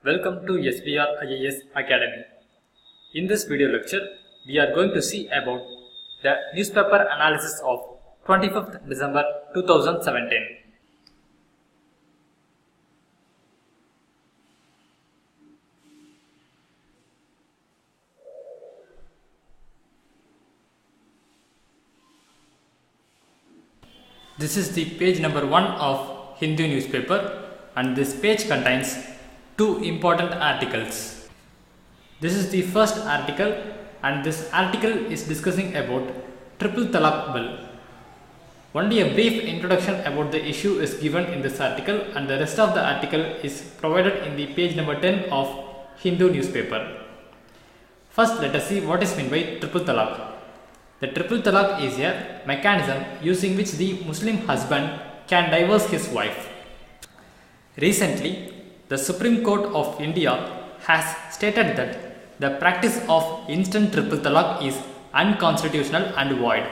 Welcome to SBR IAS Academy. In this video lecture, we are going to see about the newspaper analysis of 25th December 2017. This is the page number 1 of Hindu newspaper, and this page contains two important articles. This is the first article, and this article is discussing about Triple Talaq bill. Only a brief introduction about the issue is given in this article, and the rest of the article is provided in the page number 10 of Hindu newspaper. First, let us see what is meant by Triple Talaq. The Triple Talaq is a mechanism using which the Muslim husband can divorce his wife. Recently, the Supreme Court of India has stated that the practice of instant Triple Talaq is unconstitutional and void.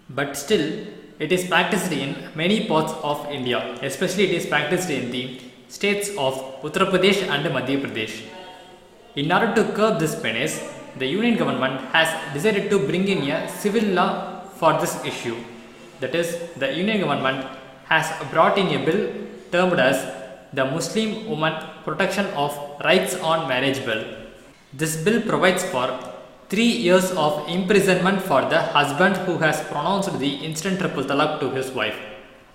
But still, it is practiced in many parts of India, especially it is practiced in the states of Uttar Pradesh and Madhya Pradesh. In order to curb this menace, the Union government has decided to bring in a civil law for this issue. That is, the Union government has brought in a bill termed as the Muslim Woman Protection of Rights on Marriage Bill. This bill provides for 3 years of imprisonment for the husband who has pronounced the instant Triple Talaq to his wife.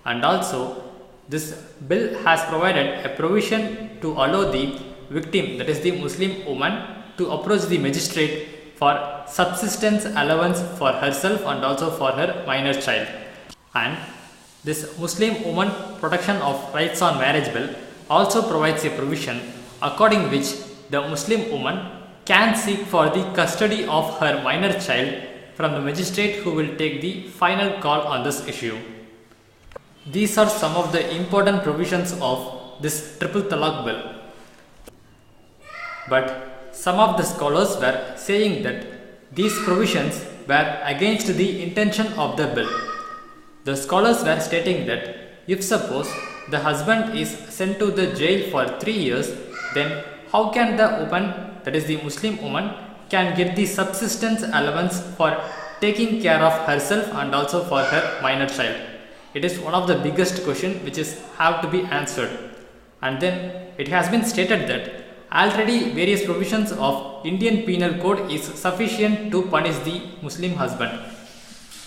And also, this bill has provided a provision to allow the victim, that is the Muslim woman, to approach the magistrate for subsistence allowance for herself and also for her minor child. And this Muslim Woman Protection of Rights on Marriage Bill also provides a provision according which the Muslim woman can seek for the custody of her minor child from the magistrate who will take the final call on this issue. These are some of the important provisions of this Triple Talaq bill. But some of the scholars were saying that these provisions were against the intention of the bill. The scholars were stating that if suppose the husband is sent to the jail for 3 years, then how can the woman, that is the Muslim woman, can get the subsistence allowance for taking care of herself and also for her minor child? It is one of the biggest question which is have to be answered. And then it has been stated that already various provisions of Indian Penal Code is sufficient to punish the Muslim husband.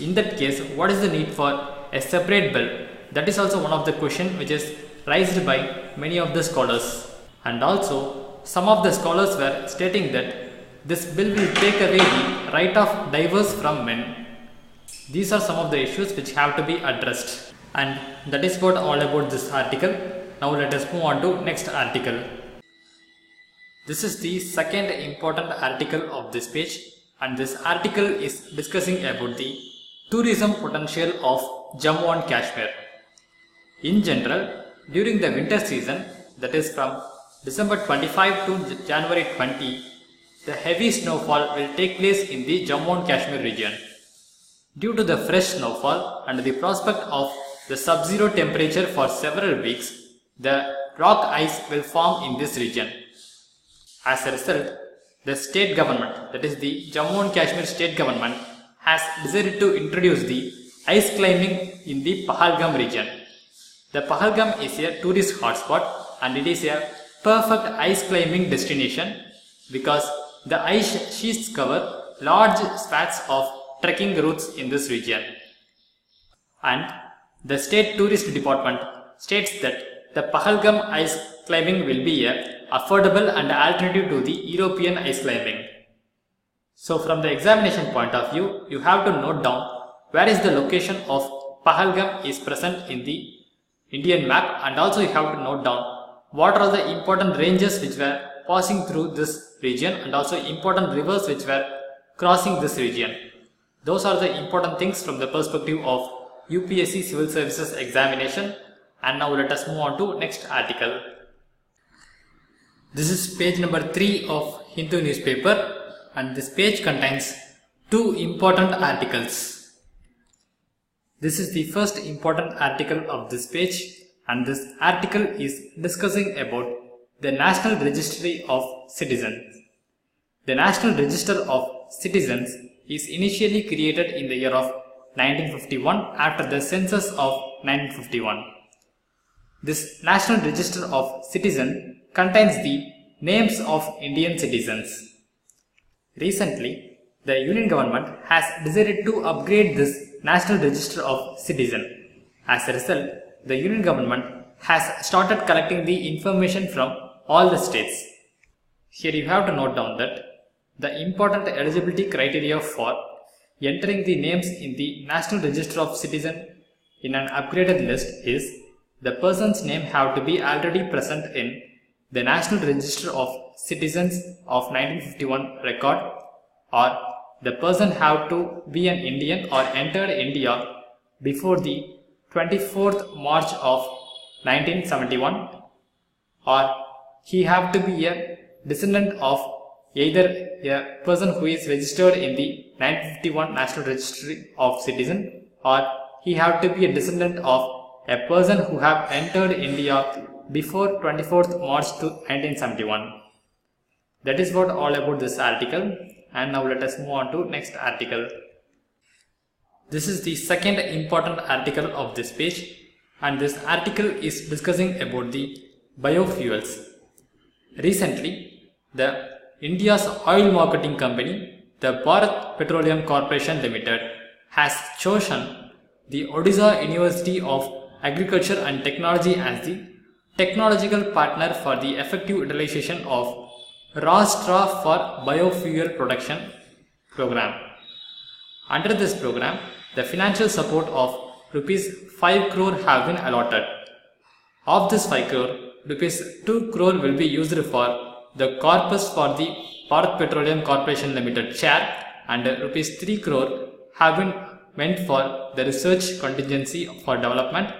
In that case, what is the need for a separate bill? That is also one of the question which is raised by many of the scholars. And also, some of the scholars were stating that this bill will take away the right of divorce from men. These are some of the issues which have to be addressed. And that is what all about this article. Now let us move on to next article. This is the second important article of this page, and this article is discussing about the tourism potential of Jammu and Kashmir. In general, during the winter season, that is from December 25 to January 20, the heavy snowfall will take place in the Jammu and Kashmir region. Due to the fresh snowfall and the prospect of the sub-zero temperature for several weeks, the rock ice will form in this region. As a result, the state government, that is the Jammu and Kashmir state government, has decided to introduce the ice climbing in the Pahalgam region. The Pahalgam is a tourist hotspot, and it is a perfect ice climbing destination because the ice sheets cover large swaths of trekking routes in this region. And the state tourist department states that the Pahalgam ice climbing will be a affordable and alternative to the European ice climbing. So from the examination point of view, you have to note down where is the location of Pahalgam is present in the Indian map, and also you have to note down what are the important ranges which were passing through this region and also important rivers which were crossing this region. Those are the important things from the perspective of UPSC Civil Services examination. And now let us move on to next article. This is page number 3 of Hindu newspaper, and this page contains two important articles. This is the first important article of this page, and this article is discussing about the National Registry of Citizens. The National Register of Citizens is initially created in the year of 1951 after the census of 1951. This National Register of Citizens contains the names of Indian citizens. Recently, the Union Government has decided to upgrade this National Register of Citizens. As a result, the Union Government has started collecting the information from all the states. Here you have to note down that the important eligibility criteria for entering the names in the National Register of Citizens in an upgraded list is the person's name have to be already present in the National Register of Citizens of 1951 record, or the person have to be an Indian or entered India before the 24th March of 1971, or he have to be a descendant of either a person who is registered in the 1951 National Registry of Citizens, or he have to be a descendant of a person who have entered India before 24th March to 1971. That is what all about this article, and now let us move on to next article. This is the second important article of this page, and this article is discussing about the biofuels. Recently, the India's oil marketing company, the Bharat Petroleum Corporation Limited, has chosen the Odisha University of Agriculture and Technology as the technological partner for the effective utilization of raw straw for biofuel production program. Under this program, the financial support of Rs 5 crore have been allotted. Of this 5 crore, Rs 2 crore will be used for the corpus for the Bharat Petroleum Corporation Limited share, and Rs 3 crore have been meant for the research contingency for development,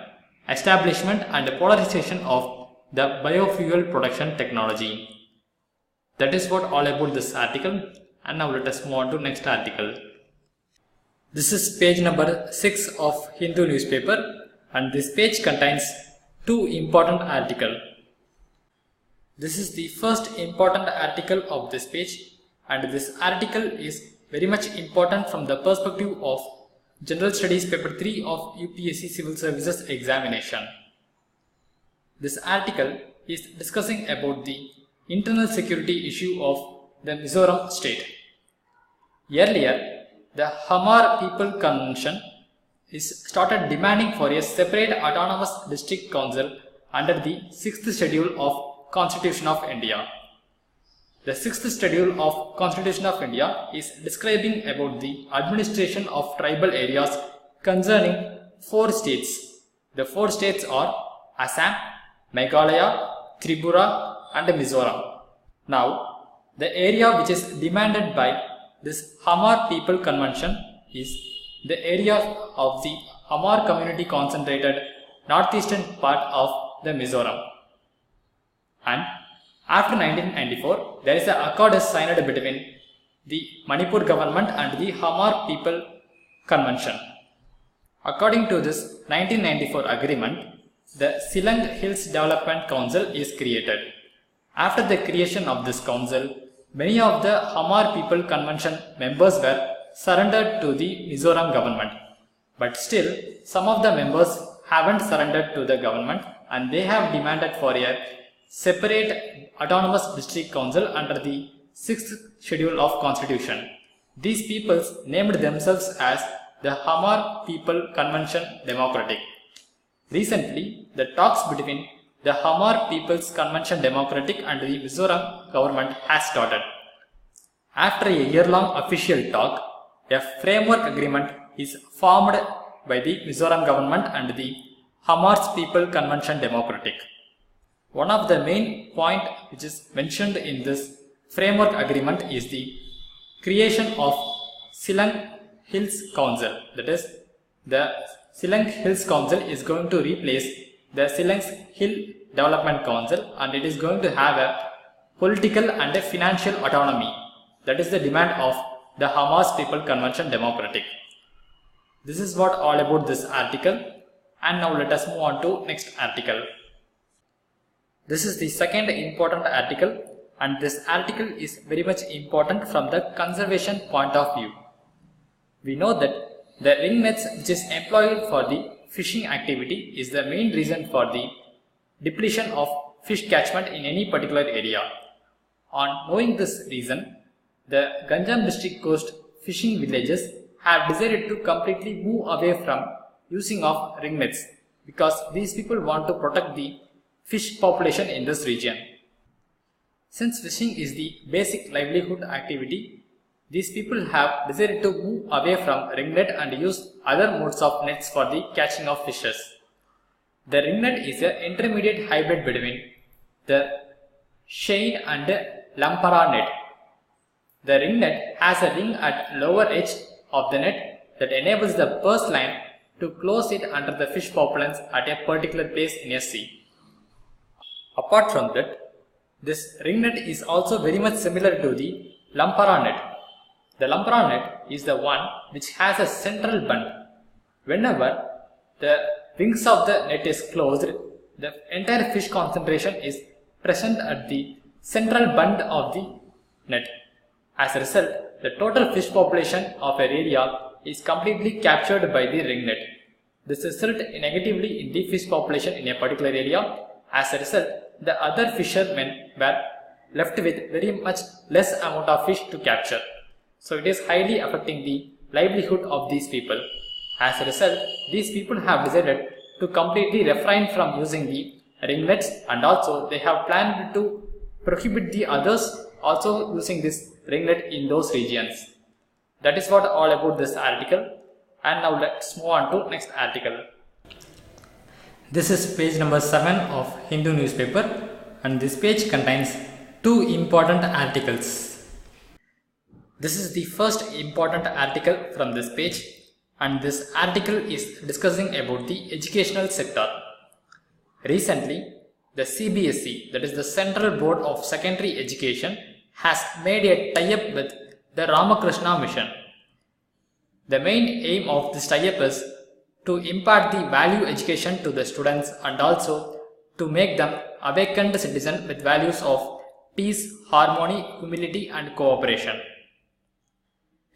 establishment and polarization of the biofuel production technology. That is what all about this article, and now let us move on to next article. This is page number 6 of Hindu newspaper, and this page contains two important articles. This is the first important article of this page, and this article is very much important from the perspective of General Studies paper 3 of UPSC Civil Services examination. This article is discussing about the internal security issue of the Mizoram state. Earlier, the Hamar People Convention is started demanding for a separate autonomous district council under the 6th schedule of Constitution of India. The 6th schedule of Constitution of India is describing about the administration of tribal areas concerning 4 states. The 4 states are Assam, Meghalaya, Tripura and Mizoram. Now, the area which is demanded by this Hamar People Convention is the area of the Hamar community concentrated northeastern part of the Mizoram. And after 1994, there is an accord signed between the Manipur government and the Hamar People Convention. According to this 1994 agreement, the Silang Hills Development Council is created. After the creation of this council, many of the Hamar People Convention members were surrendered to the Mizoram government. But still, some of the members haven't surrendered to the government, and they have demanded for a separate autonomous district council under the 6th schedule of Constitution. These peoples named themselves as the Hamar People Convention Democratic. Recently, the talks between the Hamar People's Convention Democratic and the Mizoram government has started. After a year-long official talk, a framework agreement is formed by the Mizoram government and the Hamar's People Convention Democratic. One of the main points which is mentioned in this framework agreement is the creation of Silang Hills Council. That is, the Silang Hills Council is going to replace the Silang Hill Development Council, and it is going to have a political and a financial autonomy. That is the demand of the Hamar's People Convention Democratic. This is what all about this article, and now let us move on to next article. This is the second important article, and this article is very much important from the conservation point of view. We know that the ring nets which is employed for the fishing activity is the main reason for the depletion of fish catchment in any particular area. On knowing this reason, the Ganjam district coast fishing villages have decided to completely move away from using of ring nets because these people want to protect the fish population in this region. Since fishing is the basic livelihood activity, these people have decided to move away from ring net and use other modes of nets for the catching of fishes. The ring net is an intermediate hybrid between the Shane and Lampara net. The ring net has a ring at lower edge of the net that enables the purse line to close it under the fish populations at a particular place in a sea. Apart from that, this ring net is also very much similar to the Lampara net. The Lampara net is the one which has a central bund. Whenever the wings of the net is closed, the entire fish concentration is present at the central bund of the net. As a result, the total fish population of an area is completely captured by the ring net. This results negatively in the fish population in a particular area. As a result, the other fishermen were left with very much less amount of fish to capture. So it is highly affecting the livelihood of these people. As a result, these people have decided to completely refrain from using the ring nets, and also they have planned to prohibit the others also using this ring net in those regions. That is what all about this article. And now let's move on to next article. This is page number 7 of Hindu newspaper, and this page contains 2 important articles. This is the first important article from this page, and this article is discussing about the educational sector. Recently, the CBSE, that is the Central Board of Secondary Education, has made a tie-up with the Ramakrishna Mission. The main aim of this tie-up is to impart the value education to the students and also to make them awakened citizens with values of peace, harmony, humility and cooperation.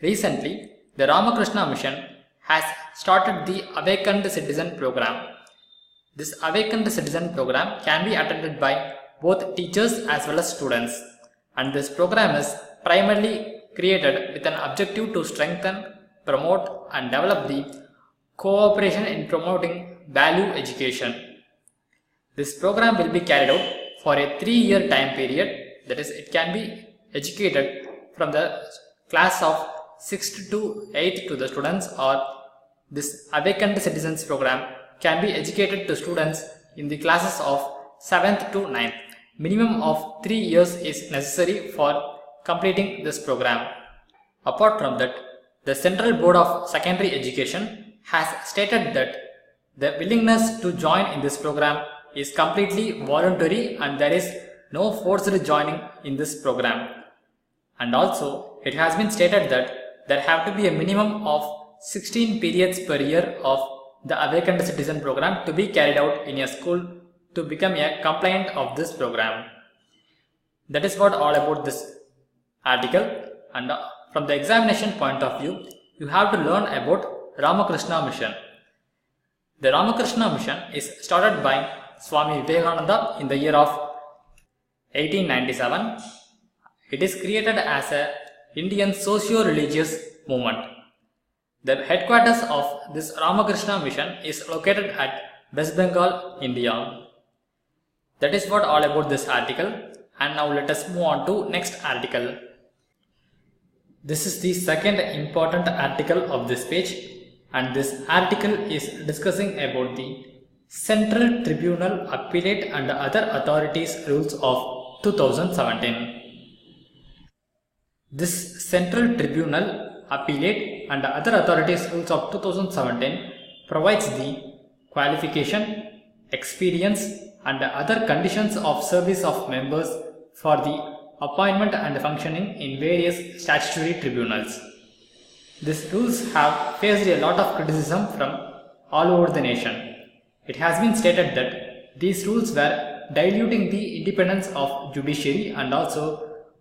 Recently, the Ramakrishna Mission has started the Awakened Citizen program. This Awakened Citizen program can be attended by both teachers as well as students, and this program is primarily created with an objective to strengthen, promote and develop the cooperation in promoting value education. This program will be carried out for a 3-year time period, that is, it can be educated from the class of 6th to 8th to the students, or this Awakened Citizens program can be educated to students in the classes of 7th to 9th. Minimum of 3 years is necessary for completing this program. Apart from that, the Central Board of Secondary Education has stated that the willingness to join in this program is completely voluntary and there is no forced joining in this program. And also, it has been stated that there have to be a minimum of 16 periods per year of the Awakened Citizen program to be carried out in a school to become a compliant of this program. That is what all about this article, and from the examination point of view, you have to learn about Ramakrishna Mission. The Ramakrishna Mission is started by Swami Vivekananda in the year of 1897. It is created as a Indian socio-religious movement. The headquarters of this Ramakrishna Mission is located at West Bengal, India. That is what all about this article, and now let us move on to next article. This is the second important article of this page, and this article is discussing about the Central Tribunal Appellate and Other Authorities Rules of 2017. This Central Tribunal Appellate and Other Authorities Rules of 2017 provides the qualification, experience and other conditions of service of members for the appointment and functioning in various statutory tribunals. These rules have faced a lot of criticism from all over the nation. It has been stated that these rules were diluting the independence of judiciary and also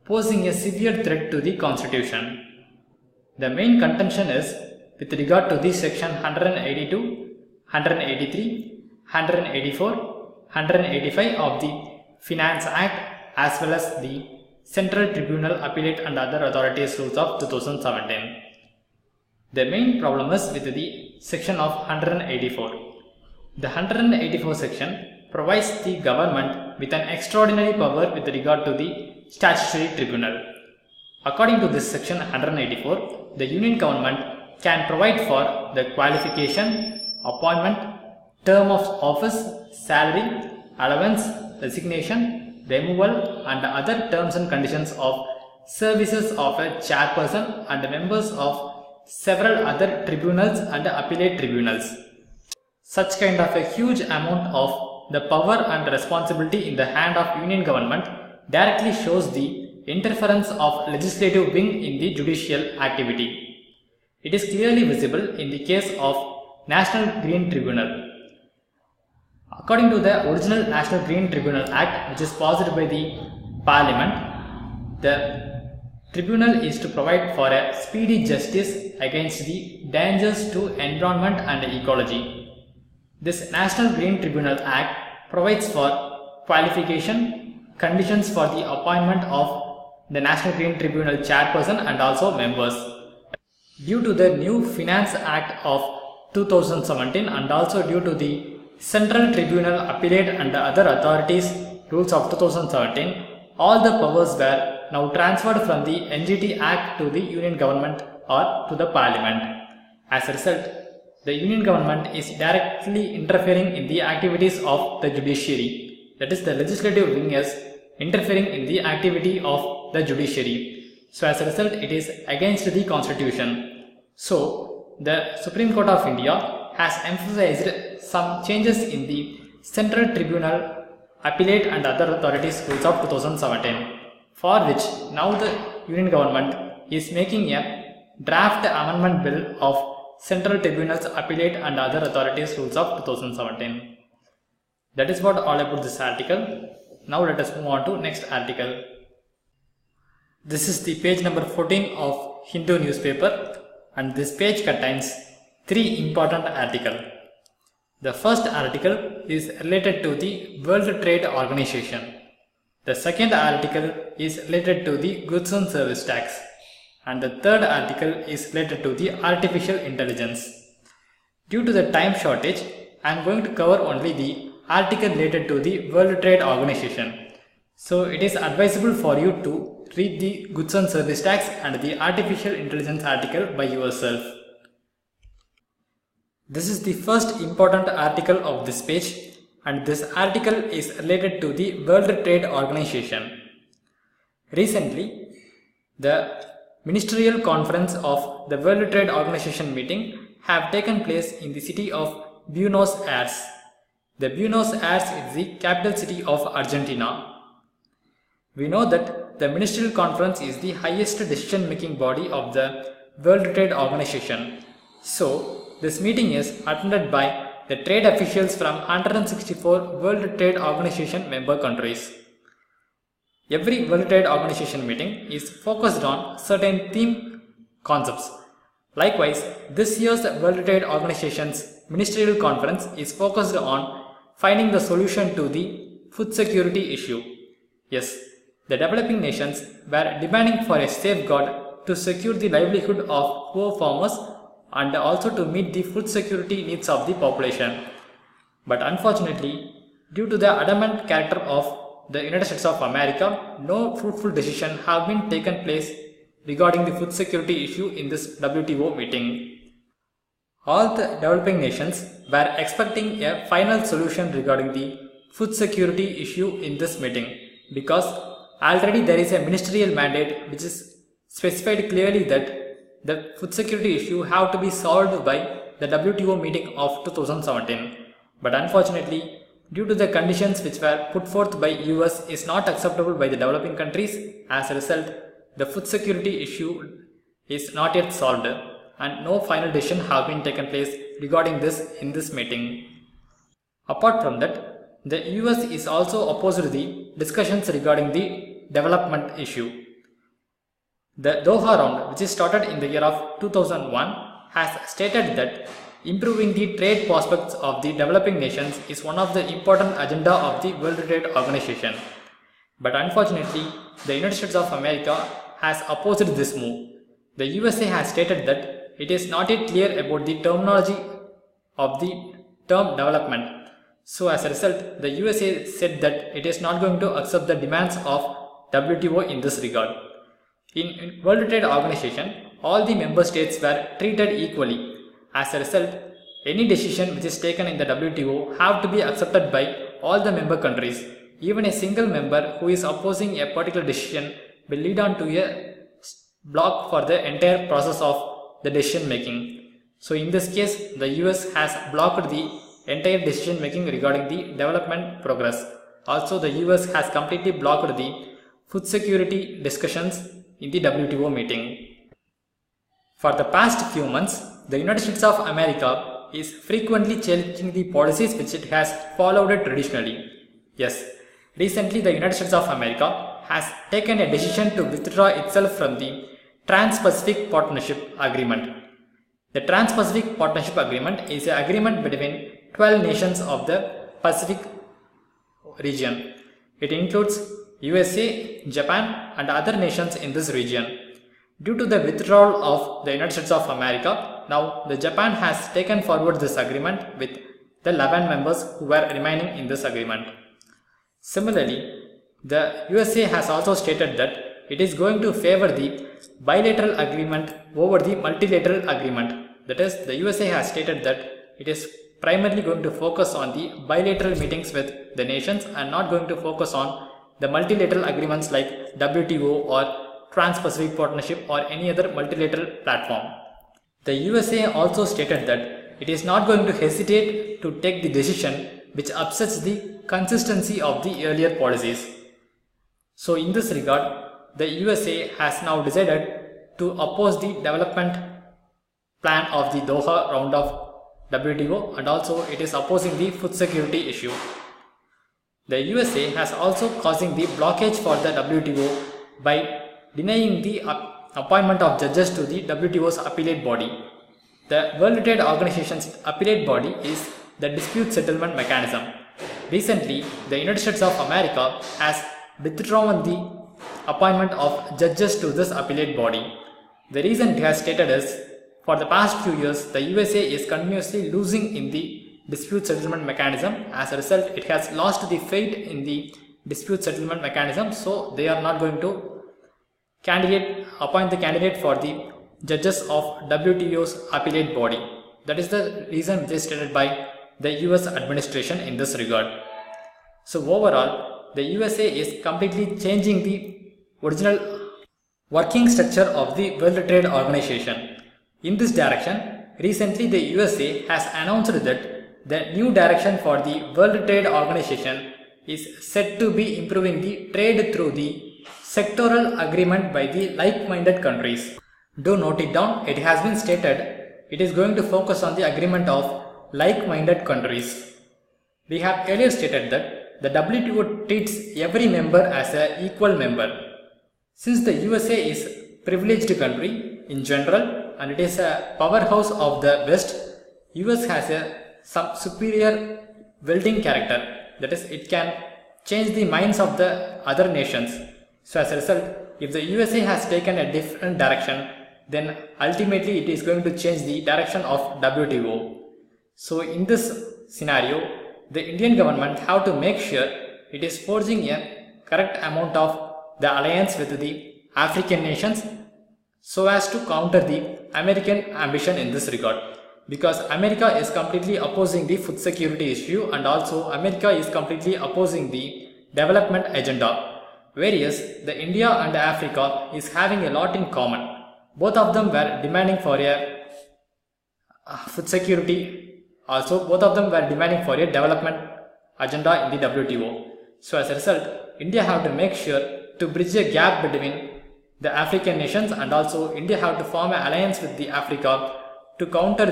posing a severe threat to the constitution. The main contention is with regard to the section 182, 183, 184, 185 of the Finance Act as well as the Central Tribunal Appellate and Other Authorities Rules of 2017. The main problem is with the section of 184. The 184 section provides the government with an extraordinary power with regard to the statutory tribunal. According to this section 184, the Union government can provide for the qualification, appointment, term of office, salary, allowance, resignation, removal and other terms and conditions of services of a chairperson and members of several other tribunals and appellate tribunals. Such kind of a huge amount of the power and responsibility in the hand of Union government directly shows the interference of legislative wing in the judicial activity. It is clearly visible in the case of National Green Tribunal. According to the original National Green Tribunal Act, which is passed by the Parliament, the Tribunal is to provide for a speedy justice against the dangers to environment and ecology. This National Green Tribunal Act provides for qualification, conditions for the appointment of the National Green Tribunal chairperson and also members. Due to the new Finance Act of 2017 and also due to the Central Tribunal Appellate and Other Authorities Rules of 2017, all the powers were now transferred from the NGT Act to the Union government or to the Parliament. As a result, the Union government is directly interfering in the activities of the judiciary. That is, the legislative wing is interfering in the activity of the judiciary. So as a result, it is against the constitution. So the Supreme Court of India has emphasized some changes in the Central Tribunal Appellate and Other Authorities Rules of 2017. For which now the Union government is making a draft amendment bill of Central Tribunals Appellate and Other Authorities Rules of 2017. That is what all about this article. Now let us move on to next article. This is the page number 14 of Hindu newspaper and this page contains 3 important articles. The first article is related to the World Trade Organization. The second article is related to the goods and service tax and the third article is related to the artificial intelligence. Due to the time shortage, I am going to cover only the article related to the World Trade Organization. So it is advisable for you to read the goods and service tax and the artificial intelligence article by yourself. This is the first important article of this page. And this article is related to the World Trade Organization. Recently, the Ministerial Conference of the World Trade Organization meeting have taken place in the city of Buenos Aires. The Buenos Aires is the capital city of Argentina. We know that the Ministerial Conference is the highest decision-making body of the World Trade Organization. So, this meeting is attended by the trade officials from 164 World Trade Organization member countries. Every World Trade Organization meeting is focused on certain theme concepts. Likewise, this year's World Trade Organization's Ministerial Conference is focused on finding the solution to the food security issue. Yes, the developing nations were demanding for a safeguard to secure the livelihood of poor farmers and also to meet the food security needs of the population. But unfortunately, due to the adamant character of the United States of America, no fruitful decision have been taken place regarding the food security issue in this WTO meeting. All the developing nations were expecting a final solution regarding the food security issue in this meeting because already there is a ministerial mandate which is specified clearly that the food security issue have to be solved by the WTO meeting of 2017. But unfortunately, due to the conditions which were put forth by US is not acceptable by the developing countries, as a result, the food security issue is not yet solved and no final decision have been taken place regarding this in this meeting. Apart from that, the US is also opposed to the discussions regarding the development issue. The Doha round, which is started in the year of 2001, has stated that improving the trade prospects of the developing nations is one of the important agenda of the World Trade Organization. But unfortunately, the United States of America has opposed this move. The USA has stated that it is not yet clear about the terminology of the term development. So as a result, the USA said that it is not going to accept the demands of WTO in this regard. In World Trade Organization, all the member states were treated equally. As a result, any decision which is taken in the WTO have to be accepted by all the member countries. Even a single member who is opposing a particular decision will lead on to a block for the entire process of the decision making. So in this case, the US has blocked the entire decision making regarding the development progress. Also, the US has completely blocked the food security discussions in the WTO meeting. For the past few months, the United States of America is frequently challenging the policies which it has followed traditionally. Yes, recently the United States of America has taken a decision to withdraw itself from the Trans-Pacific Partnership Agreement. The Trans-Pacific Partnership Agreement is an agreement between 12 nations of the Pacific region. It includes USA, Japan and other nations in this region. Due to the withdrawal of the United States of America, now the Japan has taken forward this agreement with the 11 members who were remaining in this agreement. Similarly, the USA has also stated that it is going to favor the bilateral agreement over the multilateral agreement. That is, the USA has stated that it is primarily going to focus on the bilateral meetings with the nations and not going to focus on the multilateral agreements like WTO or Trans-Pacific Partnership or any other multilateral platform. The USA also stated that it is not going to hesitate to take the decision which upsets the consistency of the earlier policies. So in this regard, the USA has now decided to oppose the development plan of the Doha round of WTO, and also it is opposing the food security issue. The USA has also causing the blockage for the WTO by denying the appointment of judges to the WTO's appellate body. The World Trade Organization's appellate body is the dispute settlement mechanism. Recently, the United States of America has withdrawn the appointment of judges to this appellate body. The reason it has stated is, for the past few years, the USA is continuously losing in the dispute settlement mechanism. As a result, it has lost the faith in the dispute settlement mechanism, so they are not going to appoint the candidate for the judges of WTO's appellate body. That is the reason which is stated by the US administration in this regard. So overall, the USA is completely changing the original working structure of the World Trade Organization. In this direction, recently the USA has announced that the new direction for the World Trade Organization is said to be improving the trade through the sectoral agreement by the like-minded countries. Do note it down, it has been stated it is going to focus on the agreement of like-minded countries. We have earlier stated that the WTO treats every member as an equal member. Since the USA is a privileged country in general and it is a powerhouse of the West, US has some superior welding character. That is, it can change the minds of the other nations. So as a result, if the USA has taken a different direction, then ultimately it is going to change the direction of WTO. So in this scenario, the Indian government have to make sure it is forging a correct amount of the alliance with the African nations so as to counter the American ambition in this regard. Because America is completely opposing the food security issue and also America is completely opposing the development agenda. Whereas the India and Africa is having a lot in common. Both of them were demanding for a food security. Also, both of them were demanding for a development agenda in the WTO. So as a result, India have to make sure to bridge a gap between the African nations and also India have to form an alliance with the Africa to counter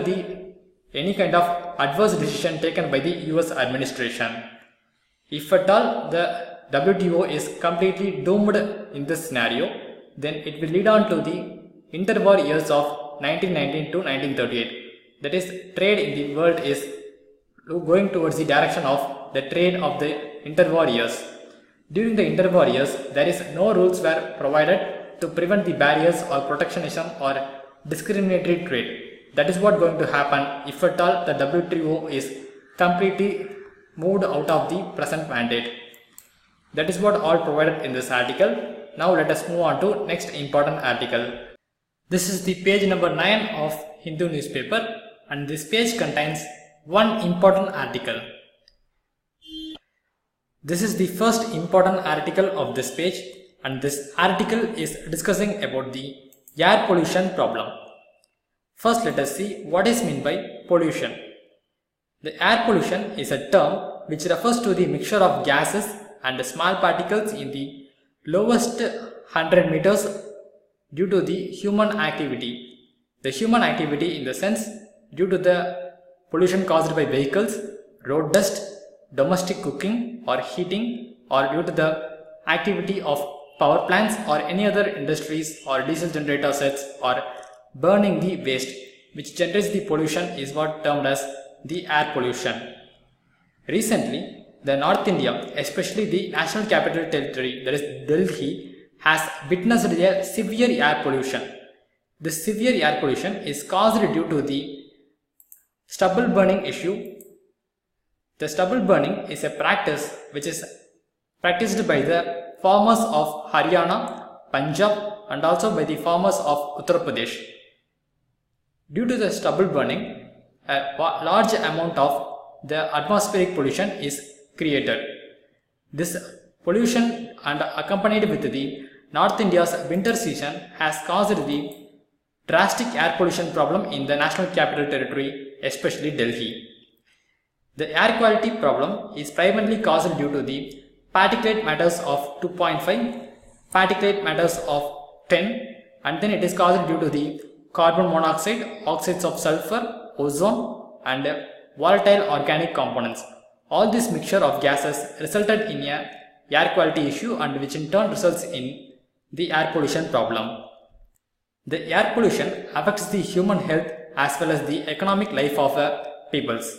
any kind of adverse decision taken by the US administration. If at all the WTO is completely doomed in this scenario, then it will lead on to the interwar years of 1919 to 1938. That is, trade in the world is going towards the direction of the trade of the interwar years. During the interwar years, there is no rules were provided to prevent the barriers or protectionism or discriminatory trade. That is what going to happen if at all the WTO is completely moved out of the present mandate. That is what all provided in this article. Now let us move on to next important article. This is the page number 9 of Hindu newspaper, and this page contains one important article. This is the first important article of this page, and this article is discussing about the air pollution problem. First, let us see what is meant by pollution. The air pollution is a term which refers to the mixture of gases and small particles in the lowest 100 meters due to the human activity. The human activity in the sense due to the pollution caused by vehicles, road dust, domestic cooking or heating, or due to the activity of power plants or any other industries or diesel generator sets, or burning the waste which generates the pollution is what termed as the air pollution. Recently, the North India, especially the National Capital Territory, that is Delhi, has witnessed a severe air pollution. This severe air pollution is caused due to the stubble burning issue. The stubble burning is a practice which is practiced by the farmers of Haryana, Punjab, and also by the farmers of Uttar Pradesh. Due to the stubble burning, a large amount of the atmospheric pollution is created. This pollution and accompanied with the North India's winter season has caused the drastic air pollution problem in the National Capital Territory, especially Delhi. The air quality problem is primarily caused due to the particulate matters of 2.5, particulate matters of 10, and then it is caused due to the carbon monoxide, oxides of sulfur, ozone, and volatile organic components. All this mixture of gases resulted in a air quality issue, and which in turn results in the air pollution problem. The air pollution affects the human health as well as the economic life of peoples.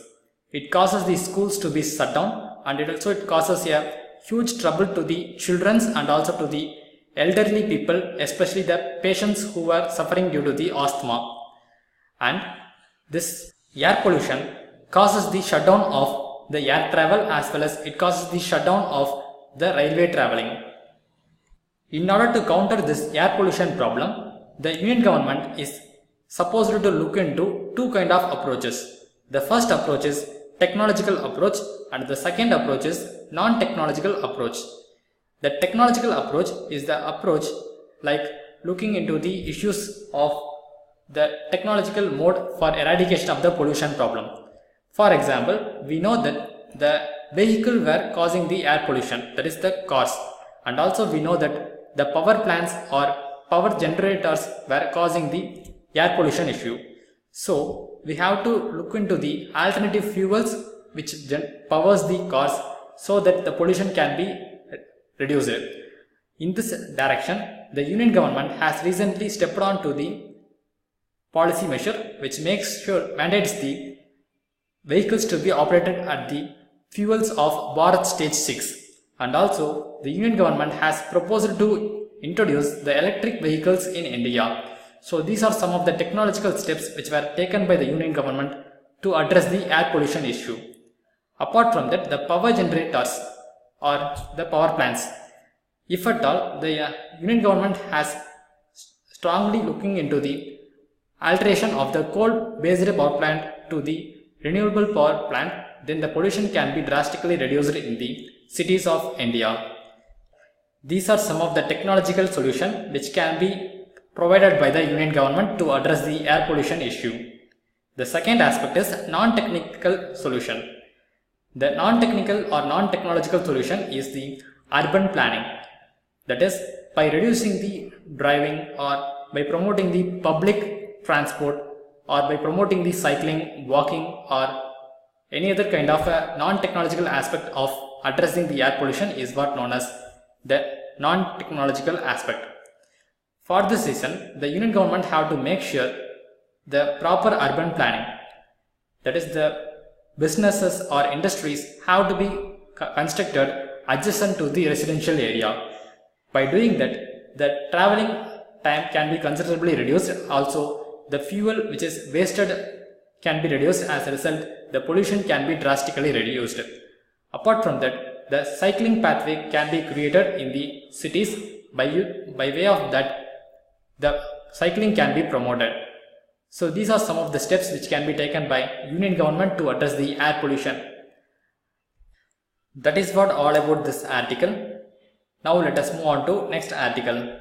It causes the schools to be shut down, and it causes a huge trouble to the children and also to the elderly people, especially the patients who are suffering due to the asthma. And this air pollution causes the shutdown of the air travel as well as it causes the shutdown of the railway traveling. In order to counter this air pollution problem, the Union government is supposed to look into two kinds of approaches. The first approach is technological approach, and the second approach is non-technological approach. The technological approach is the approach like looking into the issues of the technological mode for eradication of the pollution problem. For example, we know that the vehicle were causing the air pollution, that is the cars, and also we know that the power plants or power generators were causing the air pollution issue. So we have to look into the alternative fuels which powers the cars so that the pollution can be reduced. In this direction, the Union government has recently stepped on to the policy measure which mandates the vehicles to be operated at the fuels of Bharat Stage 6, and also the Union government has proposed to introduce the electric vehicles in India. So these are some of the technological steps which were taken by the Union government to address the air pollution issue. Apart from that, the power generators or the power plants, if at all the Union government has strongly looking into the alteration of the coal-based power plant to the renewable power plant, then the pollution can be drastically reduced in the cities of India. These are some of the technological solutions which can be provided by the Union government to address the air pollution issue. The second aspect is non-technical solution. The non-technical or non-technological solution is the urban planning. That is, by reducing the driving or by promoting the public transport or by promoting the cycling, walking or Any other kind of a non-technological aspect of addressing the air pollution is what known as the non-technological aspect. For this reason, the union government have to make sure the proper urban planning, that is the businesses or industries have to be constructed adjacent to the residential area. By doing that, the traveling time can be considerably reduced. Also, the fuel which is wasted can be reduced. As a result, the pollution can be drastically reduced. Apart from that, the cycling pathway can be created in the cities. By way of that, the cycling can be promoted. So these are some of the steps which can be taken by union government to address the air pollution. That is what all about this article. Now let us move on to next article.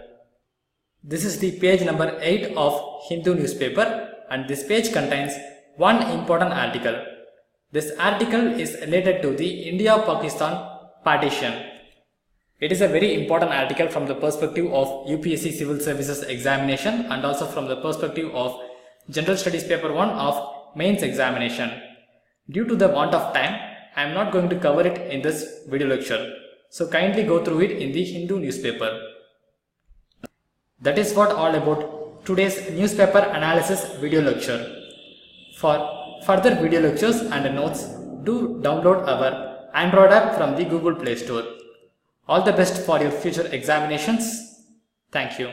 This is the page number 8 of Hindu newspaper, and this page contains one important article. This article is related to the India-Pakistan partition. It is a very important article from the perspective of UPSC Civil Services examination and also from the perspective of General Studies paper 1 of mains examination. Due to the want of time, I am not going to cover it in this video lecture. So kindly go through it in the Hindu newspaper. That is what all about today's newspaper analysis video lecture. For further video lectures and notes, do download our Android app from the Google Play Store. All the best for your future examinations. Thank you.